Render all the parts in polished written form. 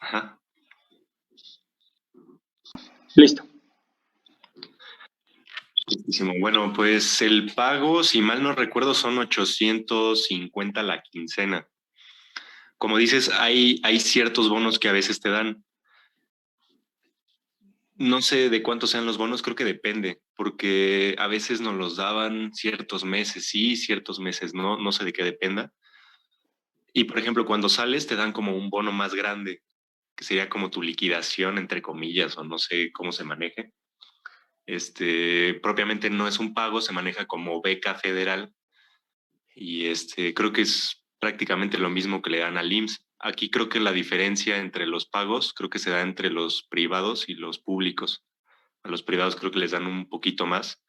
Ajá. Listo. Muchísimo. Bueno, pues el pago, si mal no recuerdo, son 850 la quincena. Como dices, hay ciertos bonos que a veces te dan. No sé de cuántos sean los bonos, creo que depende, porque a veces nos los daban ciertos meses sí, ciertos meses no, no sé de qué dependa. Y por ejemplo, cuando sales te dan como un bono más grande, que sería como tu liquidación, entre comillas, o no sé cómo se maneje. Propiamente no es un pago, se maneja como beca federal y creo que es prácticamente lo mismo que le dan al IMSS. Aquí creo que la diferencia entre los pagos creo que se da entre los privados y los públicos. A los privados creo que les dan un poquito más,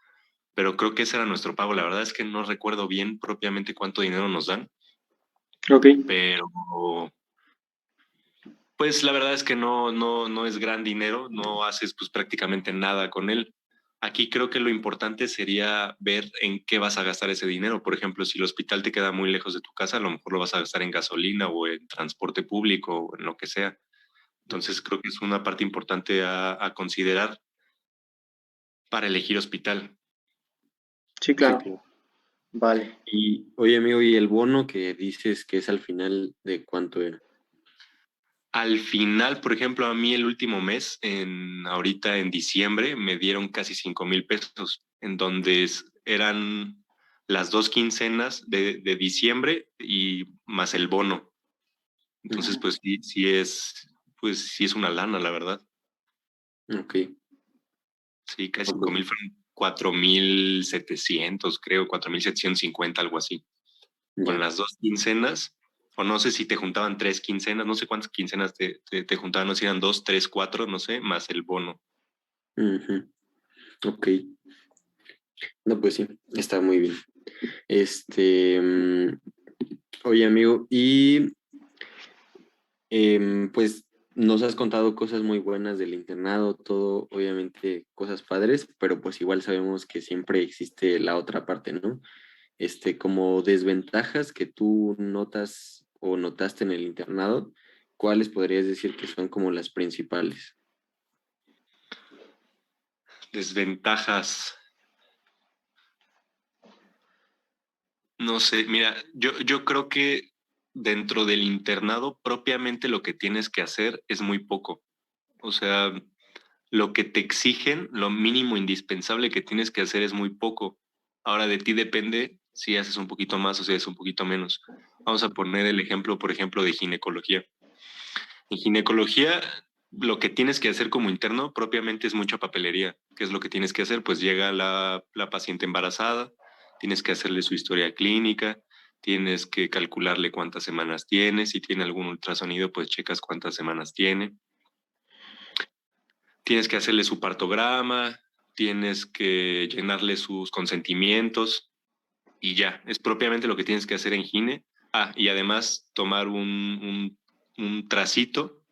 pero creo que ese era nuestro pago. La verdad es que no recuerdo bien propiamente cuánto dinero nos dan, Ok. pero pues la verdad es que no es gran dinero, no haces pues prácticamente nada con él. Aquí creo que lo importante sería ver en qué vas a gastar ese dinero. Por ejemplo, si el hospital te queda muy lejos de tu casa, a lo mejor lo vas a gastar en gasolina o en transporte público o en lo que sea. Entonces creo que es una parte importante a considerar para elegir hospital. Sí, Sí, claro. claro. Vale. Y, oye, amigo, ¿y el bono que dices que es al final de cuánto era? Al final, por ejemplo, a mí el último mes, ahorita en diciembre, me dieron casi 5,000 pesos, en donde eran las dos quincenas de diciembre y más el bono. Entonces, Ujú. pues pues sí es una lana, la verdad. Ok, Sí, casi no, pues, 5,000 fueron 4,700, creo, 4,750, algo así. Con ya. las dos quincenas, o no sé si te juntaban tres quincenas, no sé cuántas quincenas te juntaban, no sé si eran dos, tres, cuatro, no sé, más el bono. Ujú. Ok, no, pues sí, está muy bien. Este, oye, amigo, y pues nos has contado cosas muy buenas del internado, todo, obviamente, cosas padres, pero pues igual sabemos que siempre existe la otra parte, ¿no? Como desventajas que tú notas o notaste en el internado, ¿cuáles podrías decir que son como las principales? Desventajas. No sé, mira, yo creo que dentro del internado propiamente lo que tienes que hacer es muy poco. O sea, lo que te exigen, lo mínimo indispensable que tienes que hacer es muy poco. Ahora de ti depende si haces un poquito más o si haces un poquito menos. Vamos a poner el ejemplo, por ejemplo, de ginecología. En ginecología, lo que tienes que hacer como interno propiamente es mucha papelería. ¿Qué es lo que tienes que hacer? Pues llega la paciente embarazada, tienes que hacerle su historia clínica, tienes que calcularle cuántas semanas tiene, si tiene algún ultrasonido, pues checas cuántas semanas tiene, tienes que hacerle su partograma, tienes que llenarle sus consentimientos y ya, es propiamente lo que tienes que hacer en gine. Ah, y además tomar un tracito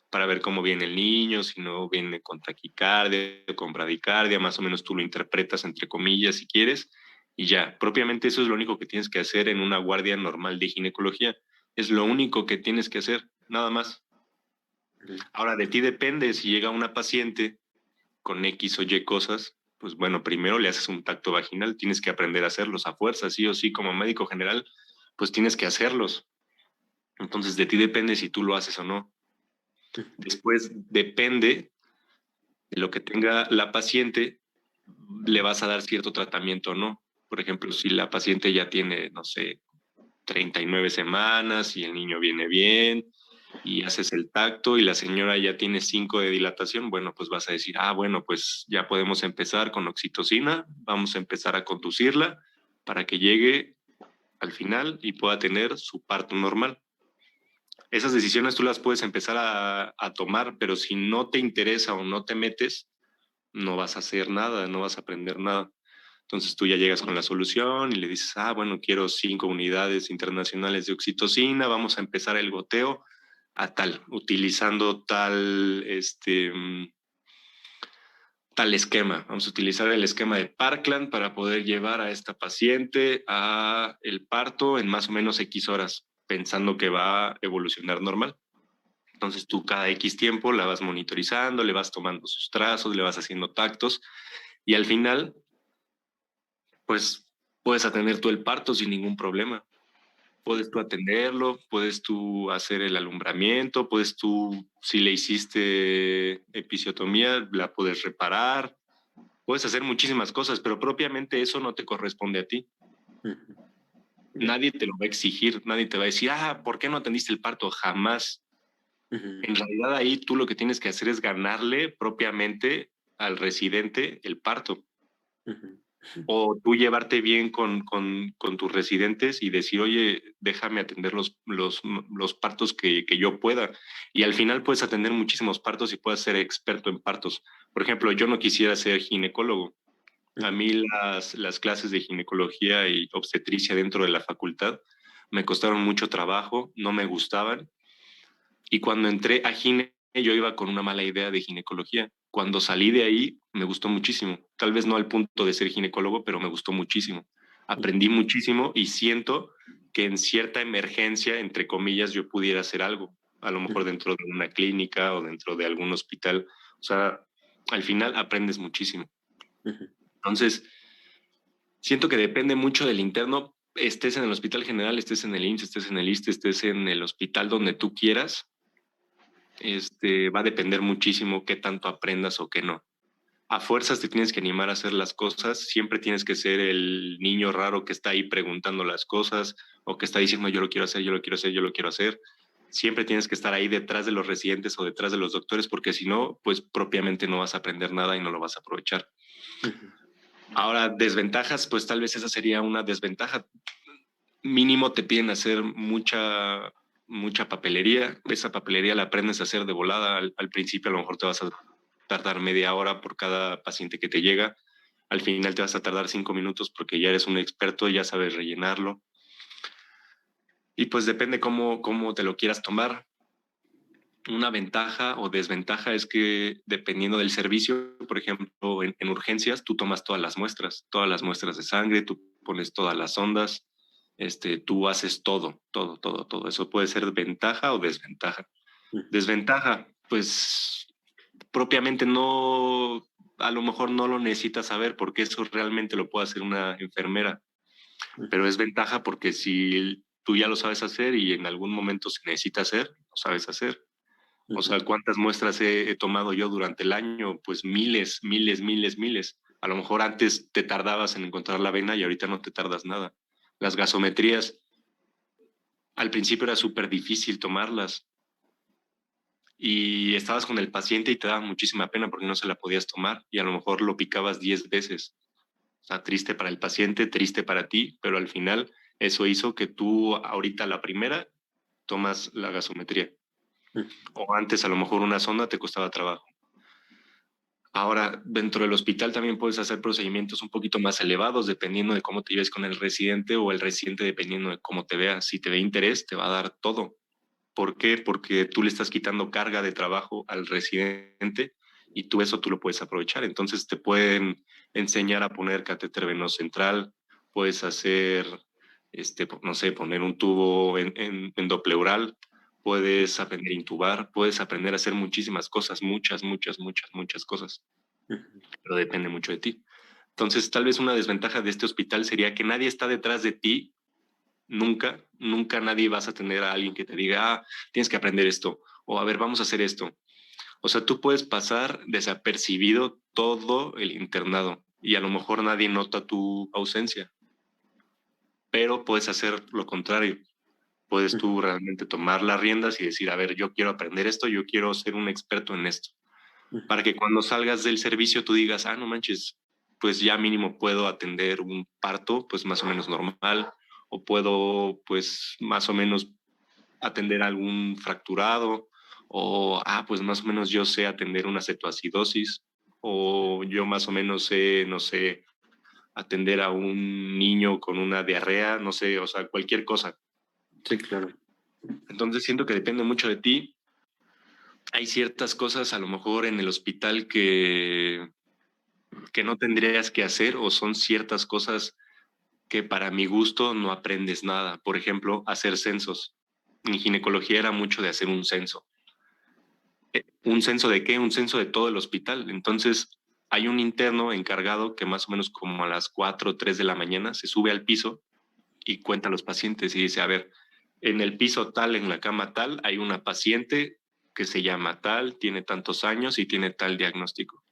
para ver cómo viene el niño, si no viene con taquicardia, con bradicardia, más o menos tú lo interpretas entre comillas si quieres, y ya, propiamente eso es lo único que tienes que hacer en una guardia normal de ginecología, es lo único que tienes que hacer, nada más. Ujú. Ahora, de ti depende si llega una paciente con X o Y cosas, pues bueno, primero le haces un tacto vaginal, tienes que aprender a hacerlos a fuerza, sí o sí, como médico general, pues tienes que hacerlos. Entonces, de ti depende si tú lo haces o no. Después depende de lo que tenga la paciente, le vas a dar cierto tratamiento o no. Por ejemplo, si la paciente ya tiene, no sé, 39 semanas y el niño viene bien y haces el tacto y la señora ya tiene 5 de dilatación, bueno, pues vas a decir, ah, bueno, pues ya podemos empezar con oxitocina, vamos a empezar a conducirla para que llegue al final y pueda tener su parto normal. Esas decisiones tú las puedes empezar a tomar, pero si no te interesa o no te metes, no vas a hacer nada, no vas a aprender nada. Entonces tú ya llegas con la solución y le dices, ah, bueno, quiero 5 unidades internacionales de oxitocina, vamos a empezar el goteo a tal, utilizando tal esquema. Vamos a utilizar el esquema de Parkland para poder llevar a esta paciente a el parto en más o menos X horas, pensando que va a evolucionar normal. Entonces tú cada X tiempo la vas monitorizando, le vas tomando sus trazos, le vas haciendo tactos y al final, pues puedes atender tú el parto sin ningún problema. Puedes tú atenderlo, puedes tú hacer el alumbramiento, puedes tú, si le hiciste episiotomía, la puedes reparar, puedes hacer muchísimas cosas, pero propiamente eso no te corresponde a ti. Nadie te lo va a exigir, nadie te va a decir, ¿por qué no atendiste el parto? Jamás. En realidad ahí tú lo que tienes que hacer es ganarle propiamente al residente el parto. O tú llevarte bien con tus residentes y decir, oye, déjame atender los partos que yo pueda. Y al final puedes atender muchísimos partos y puedes ser experto en partos. Por ejemplo, yo no quisiera ser ginecólogo. A mí las clases de ginecología y obstetricia dentro de la facultad me costaron mucho trabajo, no me gustaban. Y cuando entré a gine, yo iba con una mala idea de ginecología. Cuando salí de ahí, me gustó muchísimo. Tal vez no al punto de ser ginecólogo, pero me gustó muchísimo. Aprendí muchísimo y siento que en cierta emergencia, entre comillas, yo pudiera hacer algo. A lo mejor dentro de una clínica o dentro de algún hospital. O sea, al final aprendes muchísimo. Entonces, siento que depende mucho del interno. Estés en el hospital general, estés en el IMSS, estés en el ISSSTE, estés en el hospital donde tú quieras, va a depender muchísimo qué tanto aprendas o qué no. A fuerzas te tienes que animar a hacer las cosas, siempre tienes que ser el niño raro que está ahí preguntando las cosas o que está diciendo yo lo quiero hacer, yo lo quiero hacer, yo lo quiero hacer. Siempre tienes que estar ahí detrás de los residentes o detrás de los doctores porque si no, pues propiamente no vas a aprender nada y no lo vas a aprovechar. Ahora, desventajas, pues tal vez esa sería una desventaja. Mínimo te piden hacer mucha papelería. Esa papelería la aprendes a hacer de volada. Al principio a lo mejor te vas a tardar media hora por cada paciente que te llega. Al final te vas a tardar 5 minutos porque ya eres un experto, ya sabes rellenarlo. Y pues depende cómo te lo quieras tomar. Una ventaja o desventaja es que dependiendo del servicio, por ejemplo, en urgencias, tú tomas todas las muestras de sangre, tú pones todas las ondas, tú haces todo. Eso puede ser ventaja o desventaja. Desventaja, pues propiamente no, a lo mejor no lo necesitas saber porque eso realmente lo puede hacer una enfermera, pero es ventaja porque si tú ya lo sabes hacer y en algún momento se necesita hacer, lo sabes hacer. O sea, ¿cuántas muestras he tomado yo durante el año? Pues miles, miles, miles, miles. A lo mejor antes te tardabas en encontrar la vena y ahorita no te tardas nada. Las gasometrías, al principio era súper difícil tomarlas y estabas con el paciente y te daba muchísima pena porque no se la podías tomar y a lo mejor lo picabas 10 veces. O sea, triste para el paciente, triste para ti, pero al final eso hizo que tú ahorita la primera tomas la gasometría. O antes a lo mejor una sonda te costaba trabajo. Ahora, dentro del hospital también puedes hacer procedimientos un poquito más elevados dependiendo de cómo te lleves con el residente o el residente dependiendo de cómo te vea. Si te ve interés, te va a dar todo. ¿Por qué? Porque tú le estás quitando carga de trabajo al residente y tú eso tú lo puedes aprovechar. Entonces te pueden enseñar a poner catéter venoso central, puedes hacer, no sé, poner un tubo en dopleural, puedes aprender a intubar, puedes aprender a hacer muchísimas cosas, muchas cosas, pero depende mucho de ti. Entonces, tal vez una desventaja de este hospital sería que nadie está detrás de ti, nunca nadie vas a tener a alguien que te diga, tienes que aprender esto, o a ver, vamos a hacer esto. O sea, tú puedes pasar desapercibido todo el internado y a lo mejor nadie nota tu ausencia, pero puedes hacer lo contrario. Puedes tú realmente tomar las riendas y decir, a ver, yo quiero aprender esto, yo quiero ser un experto en esto. Para que cuando salgas del servicio tú digas, no manches, pues ya mínimo puedo atender un parto, pues más o menos normal, o puedo, pues más o menos atender algún fracturado, o, pues más o menos yo sé atender una cetoacidosis, o yo más o menos sé, no sé, atender a un niño con una diarrea, no sé, o sea, cualquier cosa. Sí, claro. Entonces siento que depende mucho de ti. Hay ciertas cosas a lo mejor en el hospital que no tendrías que hacer o son ciertas cosas que para mi gusto no aprendes nada. Por ejemplo, hacer censos. En ginecología era mucho de hacer un censo. ¿Un censo de qué? Un censo de todo el hospital. Entonces, hay un interno encargado que más o menos como a las 4 o 3 de la mañana se sube al piso y cuenta a los pacientes y dice, a ver, en el piso tal, en la cama tal, hay una paciente que se llama tal, tiene tantos años y tiene tal diagnóstico.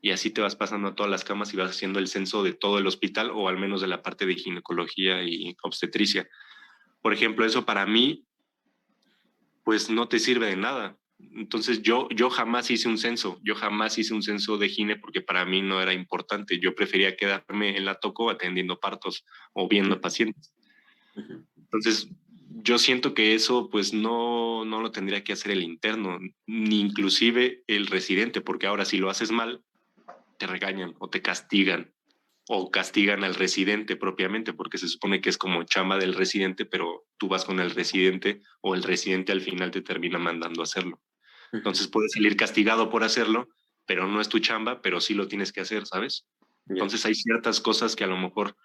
Y así te vas pasando a todas las camas y vas haciendo el censo de todo el hospital o al menos de la parte de ginecología y obstetricia. Por ejemplo, eso para mí, pues no te sirve de nada. Entonces yo jamás hice un censo, yo jamás hice un censo de gine porque para mí no era importante. Yo prefería quedarme en la toco atendiendo partos o viendo pacientes. Entonces, yo siento que eso pues no lo tendría que hacer el interno, ni inclusive el residente, porque ahora si lo haces mal, te regañan o castigan al residente propiamente, porque se supone que es como chamba del residente, pero tú vas con el residente o el residente al final te termina mandando a hacerlo. Entonces puedes salir castigado por hacerlo, pero no es tu chamba, pero sí lo tienes que hacer, ¿sabes? Ya. Entonces hay ciertas cosas que a lo mejor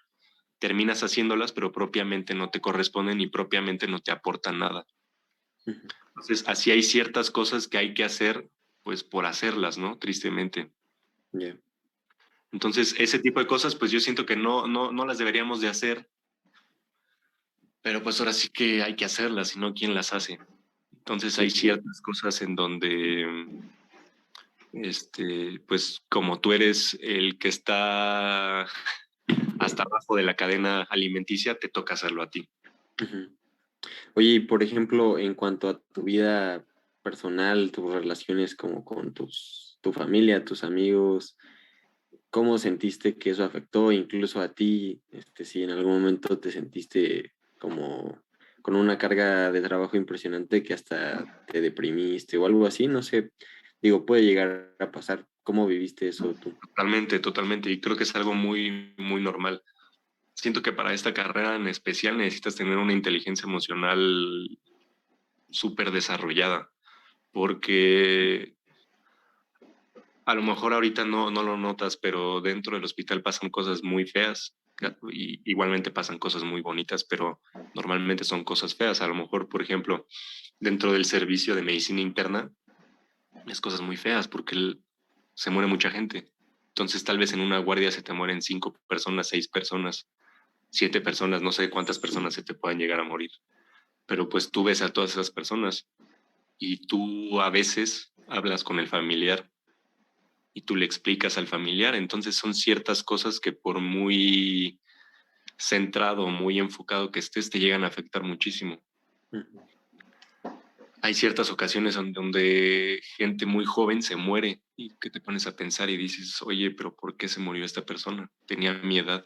terminas haciéndolas, pero propiamente no te corresponden y propiamente no te aportan nada. Entonces, así hay ciertas cosas que hay que hacer, pues por hacerlas, ¿no? Tristemente. Ya. Entonces, ese tipo de cosas, pues yo siento que no las deberíamos de hacer, pero pues ahora sí que hay que hacerlas, si no, ¿quién las hace? Entonces, hay Sí, ciertas cosas en donde, pues como tú eres el que está hasta abajo de la cadena alimenticia, te toca hacerlo a ti. ujú. Oye, y por ejemplo, en cuanto a tu vida personal, tus relaciones como con tu familia, tus amigos, ¿cómo sentiste que eso afectó incluso a ti? Si en algún momento te sentiste como con una carga de trabajo impresionante que hasta te deprimiste o algo así, no sé, digo, puede llegar a pasar. ¿Cómo viviste eso tú? Totalmente, totalmente. Y creo que es algo muy, muy normal. Siento que para esta carrera en especial necesitas tener una inteligencia emocional súper desarrollada, porque a lo mejor ahorita no lo notas, pero dentro del hospital pasan cosas muy feas y igualmente pasan cosas muy bonitas, pero normalmente son cosas feas. A lo mejor, por ejemplo, dentro del servicio de medicina interna, es cosas muy feas porque se muere mucha gente. Entonces, tal vez en una guardia se te mueren 5 personas, 6 personas, 7 personas, no sé cuántas personas se te puedan llegar a morir. Pero pues tú ves a todas esas personas y tú a veces hablas con el familiar y tú le explicas al familiar. Entonces son ciertas cosas que por muy centrado, muy enfocado que estés, te llegan a afectar muchísimo. Ujú. Hay ciertas ocasiones donde gente muy joven se muere y que te pones a pensar y dices, oye, pero ¿por qué se murió esta persona? Tenía mi edad,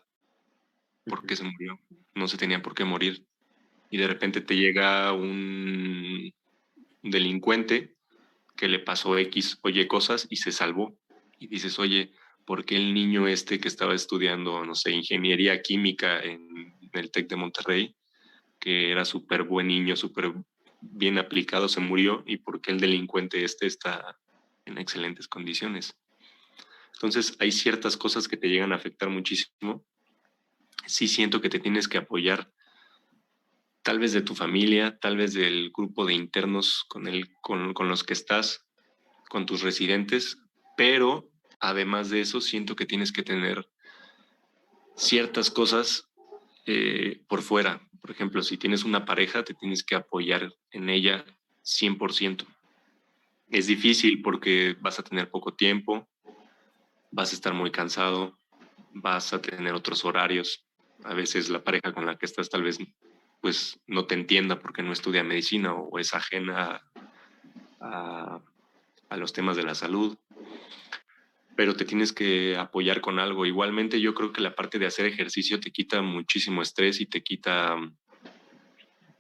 ¿por qué se murió? No se tenía por qué morir. Y de repente te llega un delincuente que le pasó X o Y cosas y se salvó. Y dices, oye, ¿por qué el niño que estaba estudiando, no sé, ingeniería química en el TEC de Monterrey, que era súper buen niño, súper bien aplicado, se murió? ¿Y por qué el delincuente está en excelentes condiciones? Entonces, hay ciertas cosas que te llegan a afectar muchísimo. Sí siento que te tienes que apoyar tal vez de tu familia, tal vez del grupo de internos con los que estás, con tus residentes, pero además de eso, siento que tienes que tener ciertas cosas por fuera. Por ejemplo, si tienes una pareja, te tienes que apoyar en ella 100%. Es difícil porque vas a tener poco tiempo, vas a estar muy cansado, vas a tener otros horarios. A veces la pareja con la que estás tal vez pues no te entienda porque no estudia medicina o es ajena a, a los temas de la salud, pero te tienes que apoyar con algo. Igualmente yo creo que la parte de hacer ejercicio te quita muchísimo estrés y te quita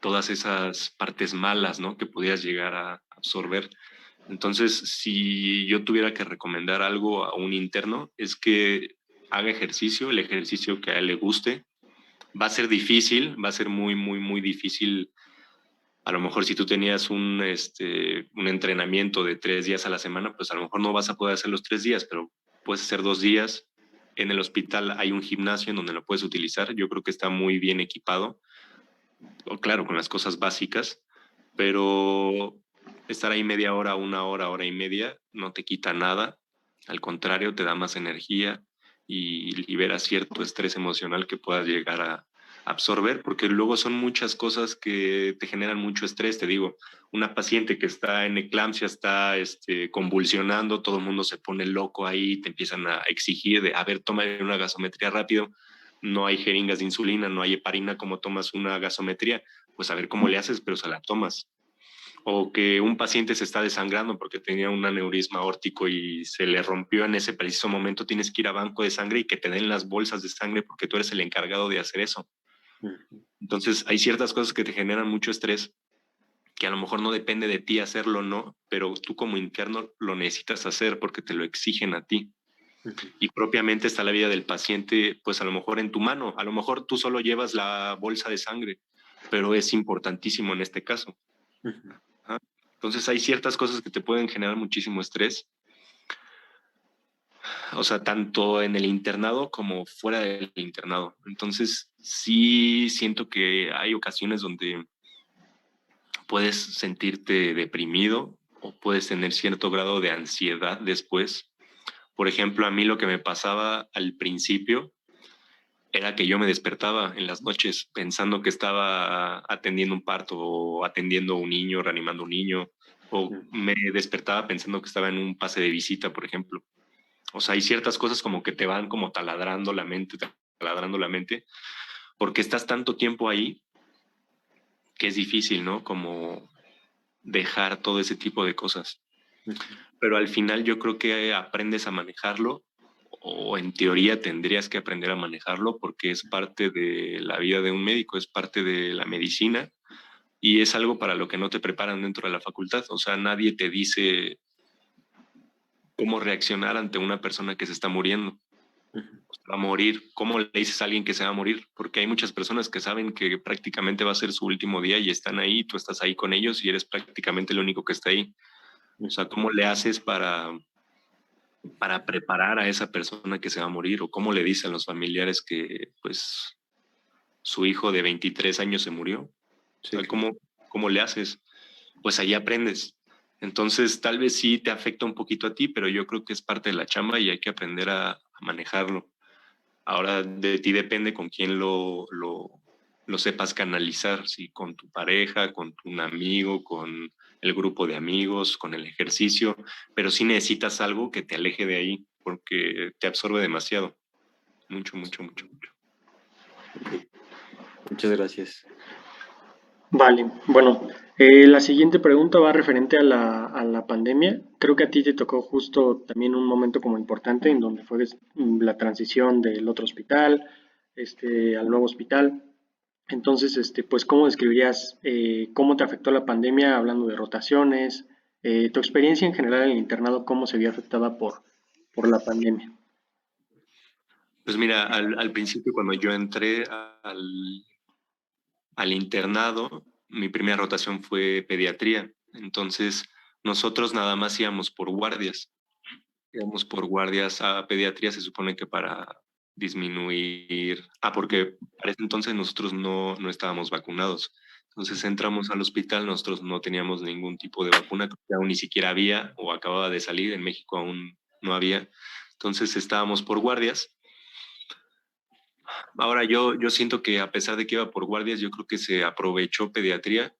todas esas partes malas, ¿no? Que pudieras llegar a absorber. Entonces, si yo tuviera que recomendar algo a un interno, es que haga ejercicio, el ejercicio que a él le guste. Va a ser difícil, va a ser muy, muy, muy difícil. A lo mejor si tú tenías un entrenamiento de 3 días a la semana, pues a lo mejor no vas a poder hacer los 3 días, pero puedes hacer 2 días. En el hospital hay un gimnasio en donde lo puedes utilizar. Yo creo que está muy bien equipado, o claro, con las cosas básicas, pero, estar ahí media hora, una hora, hora y media, no te quita nada. Al contrario, te da más energía y libera cierto estrés emocional que puedas llegar a absorber, porque luego son muchas cosas que te generan mucho estrés. Te digo, una paciente que está en eclampsia, está convulsionando, todo el mundo se pone loco ahí, te empiezan a exigir de, a ver, toma una gasometría rápido, no hay jeringas de insulina, no hay heparina, como tomas una gasometría, pues a ver cómo le haces, pero se la tomas. O que un paciente se está desangrando porque tenía un aneurisma aórtico y se le rompió en ese preciso momento, tienes que ir a banco de sangre y que te den las bolsas de sangre porque tú eres el encargado de hacer eso. Entonces, hay ciertas cosas que te generan mucho estrés que a lo mejor no depende de ti hacerlo o no, pero tú como interno lo necesitas hacer porque te lo exigen a ti. Y propiamente está la vida del paciente, pues a lo mejor en tu mano, a lo mejor tú solo llevas la bolsa de sangre, pero es importantísimo en este caso. Ajá. Entonces hay ciertas cosas que te pueden generar muchísimo estrés, o sea, tanto en el internado como fuera del internado. Entonces sí siento que hay ocasiones donde puedes sentirte deprimido o puedes tener cierto grado de ansiedad después. Por ejemplo, a mí lo que me pasaba al principio era que yo me despertaba en las noches pensando que estaba atendiendo un parto o atendiendo a un niño, reanimando a un niño, o me despertaba pensando que estaba en un pase de visita, por ejemplo. O sea, hay ciertas cosas como que te van como taladrando la mente, porque estás tanto tiempo ahí que es difícil, ¿no? Como dejar todo ese tipo de cosas. Pero al final yo creo que aprendes a manejarlo, o en teoría tendrías que aprender a manejarlo porque es parte de la vida de un médico, es parte de la medicina y es algo para lo que no te preparan dentro de la facultad. O sea, nadie te dice cómo reaccionar ante una persona que se está muriendo. Va a morir. ¿Cómo le dices a alguien que se va a morir? Porque hay muchas personas que saben que prácticamente va a ser su último día y están ahí, tú estás ahí con ellos y eres prácticamente el único que está ahí. O sea, ¿cómo le haces para preparar a esa persona que se va a morir? ¿O cómo le dicen los familiares que pues su hijo de 23 años se murió? Sí, O sea, ¿cómo le haces? Pues ahí aprendes. Entonces, tal vez sí te afecta un poquito a ti, pero yo creo que es parte de la chamba y hay que aprender a manejarlo. Ahora de ti depende con quién lo sepas canalizar, si con tu pareja, con un amigo, con el grupo de amigos, con el ejercicio, pero sí necesitas algo que te aleje de ahí, porque te absorbe demasiado. Mucho, mucho, mucho, mucho. Ok. Muchas gracias. Vale, bueno, la siguiente pregunta va referente a la pandemia. Creo que a ti te tocó justo también un momento como importante en donde fue la transición del otro hospital, al nuevo hospital. Entonces, pues, ¿cómo describirías cómo te afectó la pandemia, hablando de rotaciones, tu experiencia en general en el internado, cómo se vio afectada por la pandemia? Pues mira, al principio cuando yo entré al internado, mi primera rotación fue pediatría. Entonces, nosotros nada más íbamos por guardias. Íbamos por guardias a pediatría, se supone que para disminuir. Porque para ese entonces nosotros no estábamos vacunados. Entonces entramos al hospital, nosotros no teníamos ningún tipo de vacuna, que aún ni siquiera había o acababa de salir, en México aún no había. Entonces estábamos por guardias. Ahora yo siento que a pesar de que iba por guardias, yo creo que se aprovechó pediatría.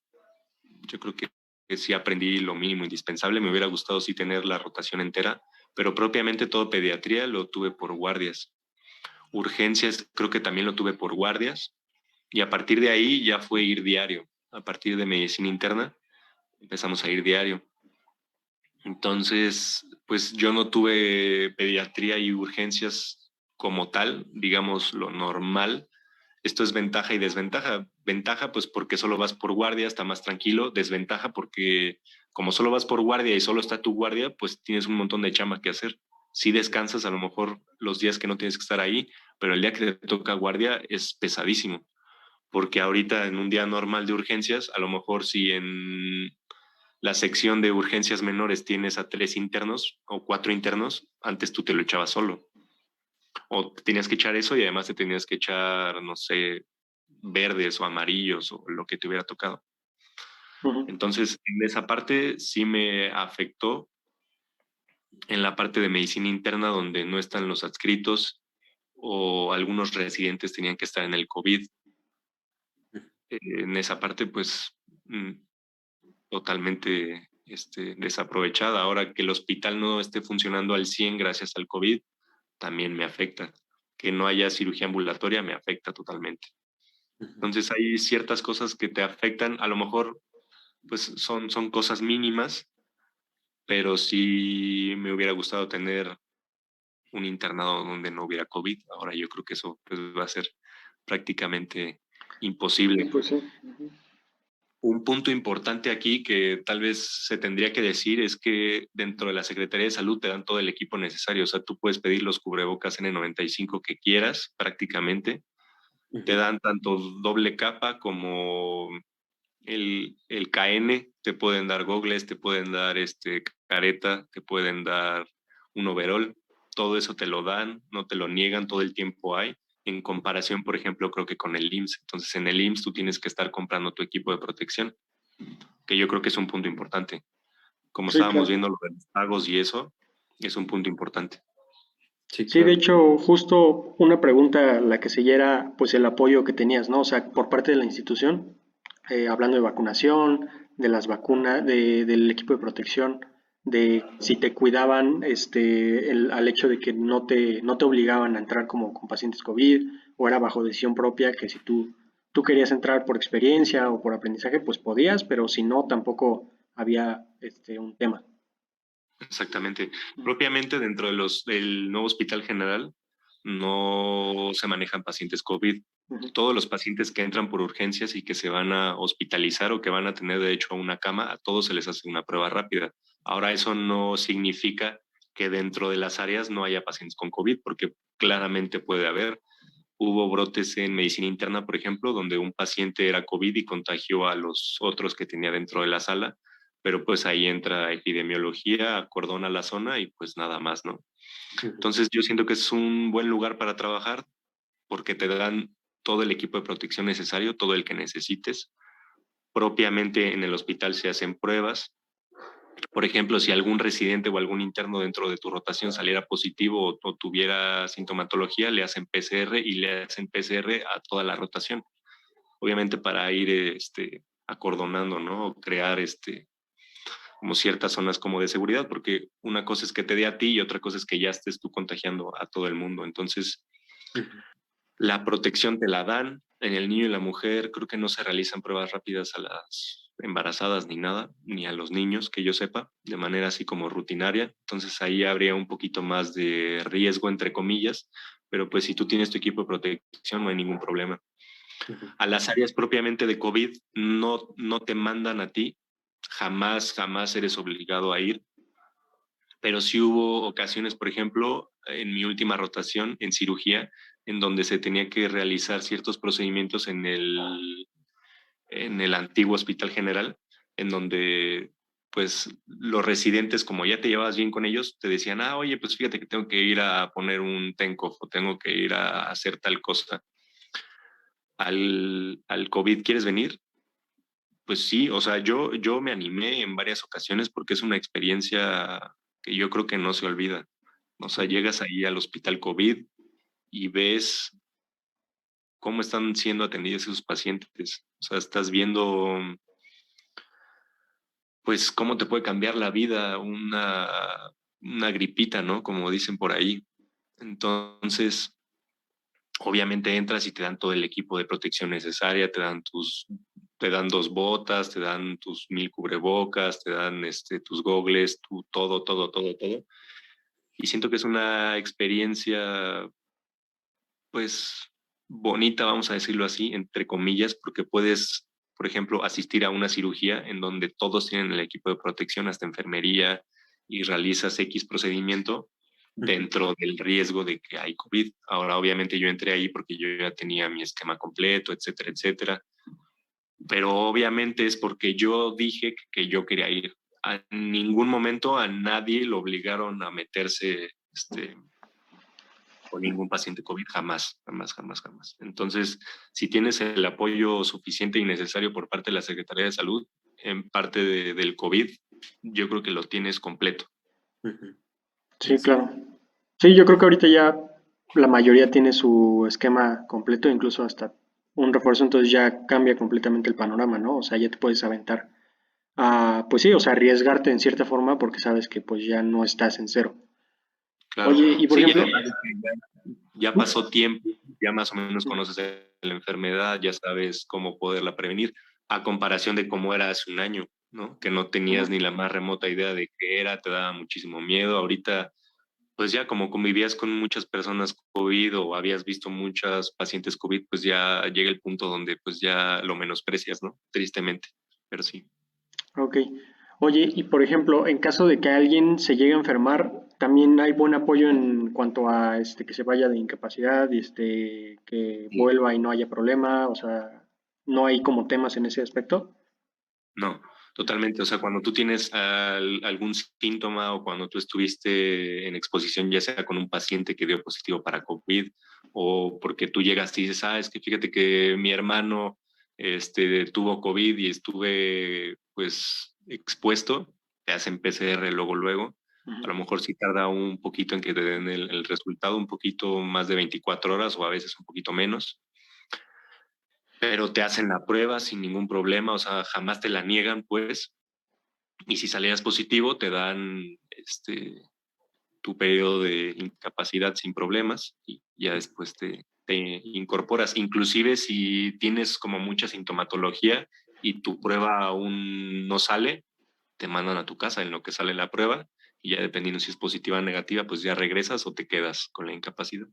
Yo creo que sí aprendí lo mínimo indispensable. Me hubiera gustado sí tener la rotación entera, pero propiamente todo pediatría lo tuve por guardias. Urgencias creo que también lo tuve por guardias y a partir de ahí ya fue ir diario. A partir de medicina interna empezamos a ir diario. Entonces, pues yo no tuve pediatría y urgencias como tal, digamos lo normal. Esto es ventaja y desventaja. Ventaja, pues porque solo vas por guardia, está más tranquilo. Desventaja porque como solo vas por guardia y solo está tu guardia, pues tienes un montón de chamba que hacer. Sí descansas a lo mejor los días que no tienes que estar ahí, pero el día que te toca guardia es pesadísimo. Porque ahorita en un día normal de urgencias, a lo mejor si en la sección de urgencias menores tienes a 3 internos o 4 internos, antes tú te lo echabas solo. O te tenías que echar eso y además te tenías que echar, no sé, verdes o amarillos o lo que te hubiera tocado. Ujú. Entonces, en esa parte sí me afectó, en la parte de medicina interna donde no están los adscritos o algunos residentes tenían que estar en el COVID. En esa parte, pues, totalmente desaprovechada. Ahora que el hospital no esté funcionando al 100 gracias al COVID, también me afecta. Que no haya cirugía ambulatoria me afecta totalmente. Entonces hay ciertas cosas que te afectan, a lo mejor pues son cosas mínimas, pero sí me hubiera gustado tener un internado donde no hubiera COVID. Ahora yo creo que eso pues, va a ser prácticamente Sí, imposible. pues sí. Ujú. Un punto importante aquí que tal vez se tendría que decir es que dentro de la Secretaría de Salud te dan todo el equipo necesario. O sea, tú puedes pedir los cubrebocas N95 que quieras prácticamente. Te dan tanto doble capa como el KN, te pueden dar gogles, te pueden dar careta, te pueden dar un overall. Todo eso te lo dan, no te lo niegan, todo el tiempo hay. En comparación, por ejemplo, creo que con el IMSS. Entonces, en el IMSS tú tienes que estar comprando tu equipo de protección, que yo creo que es un punto importante. Como Sí, estábamos claro. viendo lo de los pagos y eso, es un punto importante. Sí, Sí, de claro. hecho, justo una pregunta, la que seguía era pues el apoyo que tenías, ¿no? O sea, por parte de la institución, hablando de vacunación, de las vacunas, del equipo de protección, de si te cuidaban, al hecho de que no te obligaban a entrar como con pacientes COVID, o era bajo decisión propia, que si tú querías entrar por experiencia o por aprendizaje, pues podías, pero si no, tampoco había un tema. Exactamente. Propiamente dentro del nuevo Hospital General no se manejan pacientes COVID. Ujú. Todos los pacientes que entran por urgencias y que se van a hospitalizar o que van a tener derecho a una cama, a todos se les hace una prueba rápida. Ahora, eso no significa que dentro de las áreas no haya pacientes con COVID, porque claramente puede haber. Hubo brotes en medicina interna, por ejemplo, donde un paciente era COVID y contagió a los otros que tenía dentro de la sala, pero pues ahí entra epidemiología, acordona la zona y pues nada más, ¿no? Entonces yo siento que es un buen lugar para trabajar porque te dan todo el equipo de protección necesario, todo el que necesites. Propiamente en el hospital se hacen pruebas. Por ejemplo, si algún residente o algún interno dentro de tu rotación saliera positivo o tuviera sintomatología, le hacen PCR y le hacen PCR a toda la rotación. Obviamente para ir acordonando, ¿no? O crear como ciertas zonas como de seguridad, porque una cosa es que te dé a ti y otra cosa es que ya estés tú contagiando a todo el mundo. Entonces, la protección te la dan. En el niño y la mujer creo que no se realizan pruebas rápidas a las embarazadas ni nada, ni a los niños, que yo sepa, de manera así como rutinaria. Entonces ahí habría un poquito más de riesgo, entre comillas, pero pues si tú tienes tu equipo de protección no hay ningún problema. A las áreas propiamente de COVID no te mandan a ti, jamás, jamás eres obligado a ir, pero sí hubo ocasiones, por ejemplo, en mi última rotación en cirugía, en donde se tenía que realizar ciertos procedimientos en el antiguo Hospital General, en donde pues los residentes, como ya te llevabas bien con ellos, te decían, oye, pues fíjate que tengo que ir a poner un TENCOF o tengo que ir a hacer tal cosa. Al COVID, ¿quieres venir? Pues sí, o sea, yo me animé en varias ocasiones porque es una experiencia que yo creo que no se olvida. O sea, llegas ahí al hospital COVID y ves cómo están siendo atendidos esos pacientes. O sea, estás viendo, pues, cómo te puede cambiar la vida una gripita, ¿no? Como dicen por ahí. Entonces, obviamente entras y te dan todo el equipo de protección necesaria, te dan 2 botas, te dan tus 1000 cubrebocas, te dan tus gogles, todo, todo, todo, todo. Y siento que es una experiencia, pues, bonita, vamos a decirlo así, entre comillas, porque puedes, por ejemplo, asistir a una cirugía en donde todos tienen el equipo de protección, hasta enfermería, y realizas X procedimiento dentro del riesgo de que hay COVID. Ahora, obviamente, yo entré ahí porque yo ya tenía mi esquema completo, etcétera, etcétera. Pero obviamente es porque yo dije que yo quería ir. A ningún momento a nadie lo obligaron a meterse con ningún paciente COVID, jamás, jamás, jamás, jamás. Entonces, si tienes el apoyo suficiente y necesario por parte de la Secretaría de Salud, en parte del COVID, yo creo que lo tienes completo. Sí, claro. Sí, yo creo que ahorita ya la mayoría tiene su esquema completo, incluso hasta un refuerzo, entonces ya cambia completamente el panorama, ¿no? O sea, ya te puedes aventar a, pues sí, o sea, arriesgarte en cierta forma porque sabes que pues ya no estás en cero. Claro. Oye, y por Sí, y ejemplo, además de que ya pasó tiempo, ya más o menos conoces la enfermedad, ya sabes cómo poderla prevenir, a comparación de cómo era hace un año, ¿no? Que no tenías ni la más remota idea de qué era, te daba muchísimo miedo. Ahorita, pues ya como convivías con muchas personas COVID o habías visto muchas pacientes COVID, pues ya llega el punto donde pues ya lo menosprecias, ¿no? Tristemente, pero sí. ok. Oye, y por ejemplo, en caso de que alguien se llegue a enfermar, también hay buen apoyo en cuanto a que se vaya de incapacidad y que Sí. vuelva y no haya problema, o sea, no hay como temas en ese aspecto. No, totalmente. O sea, cuando tú tienes algún síntoma o cuando tú estuviste en exposición, ya sea con un paciente que dio positivo para COVID o porque tú llegas y dices, es que fíjate que mi hermano tuvo COVID y estuve pues expuesto, te hacen PCR luego. A Ujú. lo mejor sí tarda un poquito en que te den el resultado, un poquito más de 24 horas o a veces un poquito menos, pero te hacen la prueba sin ningún problema, o sea, jamás te la niegan, pues, y si salías positivo, te dan tu periodo de incapacidad sin problemas y ya después te incorporas. Inclusive si tienes como mucha sintomatología y tu prueba aún no sale, te mandan a tu casa en lo que sale la prueba y ya dependiendo si es positiva o negativa, pues ya regresas o te quedas con la incapacidad.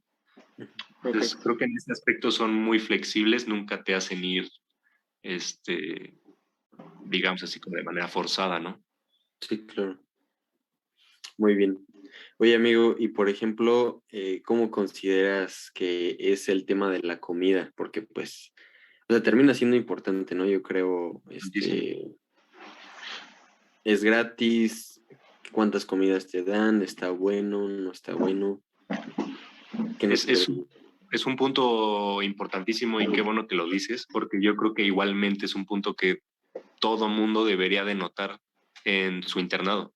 Ok. Entonces, creo que en ese aspecto son muy flexibles, nunca te hacen ir, este, digamos así, como de manera forzada, ¿no? Sí, claro. Muy bien. Oye, amigo, y por ejemplo, ¿cómo consideras que es el tema de la comida? Porque pues, o sea, termina siendo importante, ¿no? Yo creo, Tantísimo. es gratis, ¿cuántas comidas te dan? ¿Está bueno? ¿No está bueno? ¿Qué nos Es, puedes es, decir? es un punto importantísimo y qué bueno que lo dices, porque yo creo que igualmente es un punto que todo mundo debería de notar en su internado.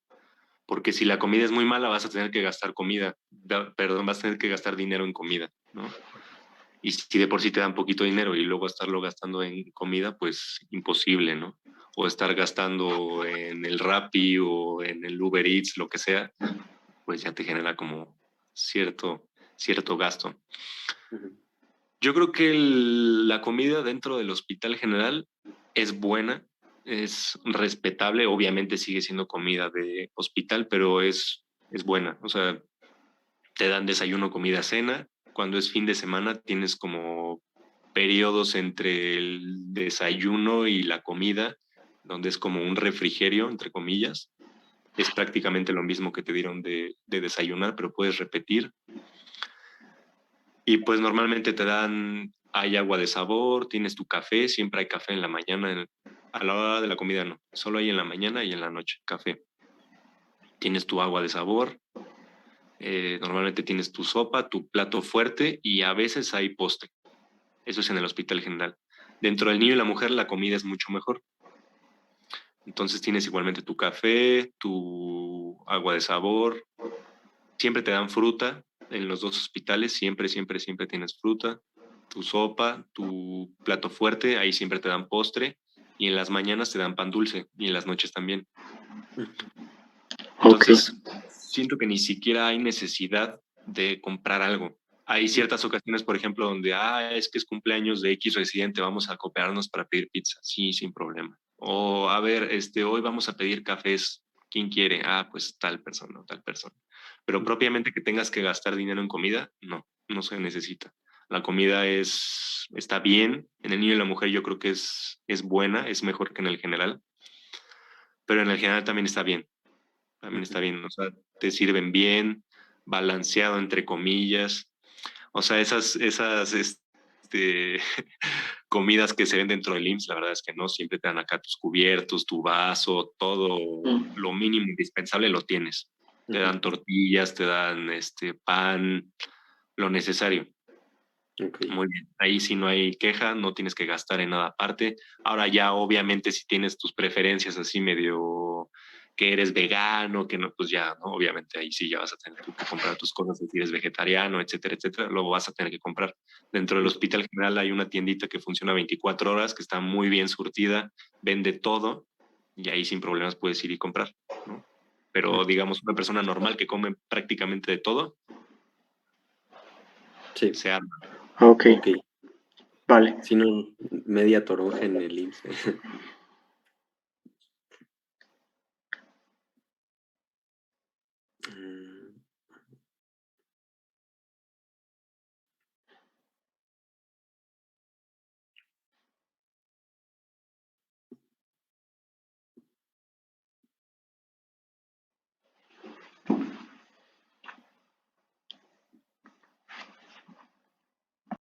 Porque si la comida es muy mala, vas a tener que gastar vas a tener que gastar dinero en comida, ¿no? Y si de por sí te dan poquito dinero y luego estarlo gastando en comida, pues imposible, ¿no? O estar gastando en el Rappi o en el Uber Eats, lo que sea, pues ya te genera como cierto gasto. Ujú. Yo creo que la comida dentro del hospital general es buena, es respetable, obviamente sigue siendo comida de hospital, pero es buena. O sea, te dan desayuno, comida, cena. Cuando es fin de semana tienes como periodos entre el desayuno y la comida, donde es como un refrigerio, entre comillas. Es prácticamente lo mismo que te dieron de desayunar, pero puedes repetir. Y pues normalmente hay agua de sabor, tienes tu café, siempre hay café en la mañana, a la hora de la comida no, solo hay en la mañana y en la noche, café. Tienes tu agua de sabor, normalmente tienes tu sopa, tu plato fuerte y a veces hay postre. Eso es en el hospital general. Dentro del niño y la mujer la comida es mucho mejor. Entonces tienes igualmente tu café, tu agua de sabor, siempre te dan fruta en los dos hospitales, siempre tienes fruta, tu sopa, tu plato fuerte, ahí siempre te dan postre y en las mañanas te dan pan dulce y en las noches también. Ok. Entonces, siento que ni siquiera hay necesidad de comprar algo. Hay ciertas ocasiones, por ejemplo, donde, es que es cumpleaños de X residente, vamos a cooperarnos para pedir pizza. Sí, sin problema. O, a ver, hoy vamos a pedir cafés. ¿Quién quiere? Pues tal persona o tal persona. Pero propiamente que tengas que gastar dinero en comida, no se necesita. La comida está bien. En el niño y la mujer yo creo que es buena, es mejor que en el general. Pero en el general también está bien, o sea, te sirven bien, balanceado entre comillas, o sea, comidas que se ven dentro del IMSS, la verdad es que no, siempre te dan acá tus cubiertos, tu vaso, todo Mm. lo mínimo indispensable lo tienes. Te Ujú. dan tortillas, te dan pan, lo necesario. Ok. Muy bien, ahí sí no hay queja, no tienes que gastar en nada aparte. Ahora ya obviamente si tienes tus preferencias así medio que eres vegano, que no, pues ya, ¿no? Obviamente ahí sí ya vas a tener tú que comprar tus cosas, si eres vegetariano, etcétera, etcétera, luego vas a tener que comprar. Dentro del Hospital General hay una tiendita que funciona 24 horas, que está muy bien surtida, vende todo y ahí sin problemas puedes ir y comprar, ¿no? Pero digamos una persona normal que come prácticamente de todo, Sí, se arma. Ok, ok. vale. Si no, media toronja en el IMSS.